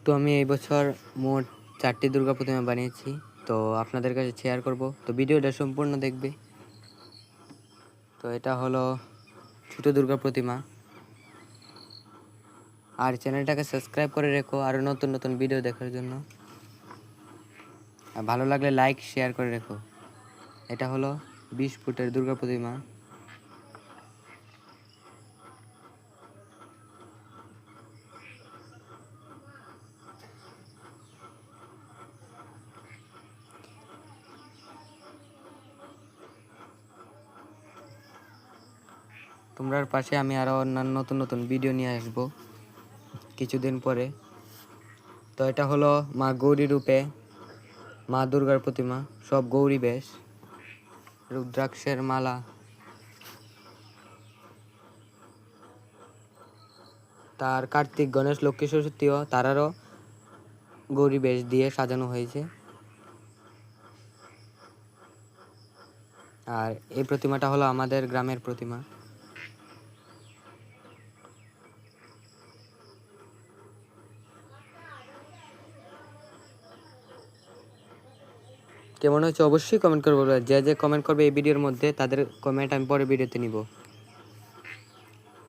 তো আমি এই বছর মোট 4টি দুর্গা প্রতিমা বানিয়েছি, তো আপনাদের কাছে শেয়ার করব। তো ভিডিওটা সম্পূর্ণ দেখবে। তো এটা হলো ছোট দুর্গা প্রতিমা। আর চ্যানেলটাকে সাবস্ক্রাইব করে রেখো আরও নতুন নতুন ভিডিও দেখার জন্য। আর ভালো লাগলে লাইক শেয়ার করে রেখো। এটা হলো 20 ফুটের দুর্গা প্রতিমা। তোমরার পাশে আমি আরও অন্যান্য নতুন নতুন ভিডিও নিয়ে আসব কিছুদিন পরে। তো এটা হলো মা গৌরী রূপে মা দুর্গার প্রতিমা, সব গৌরী বেশ, রুদ্রাক্ষের মালা, তার কার্তিক, গণেশ, লক্ষ্মী, সরস্বতীও তারারও গৌরী বেশ দিয়ে সাজানো হয়েছে। আর এই প্রতিমাটা হলো আমাদের গ্রামের প্রতিমা। কেমন হয়েছে অবশ্যই কমেন্ট করে বলবে। যে যে কমেন্ট করবে এই ভিডিওর মধ্যে তাদের কমেন্ট আমি পরে ভিডিওতে নিব।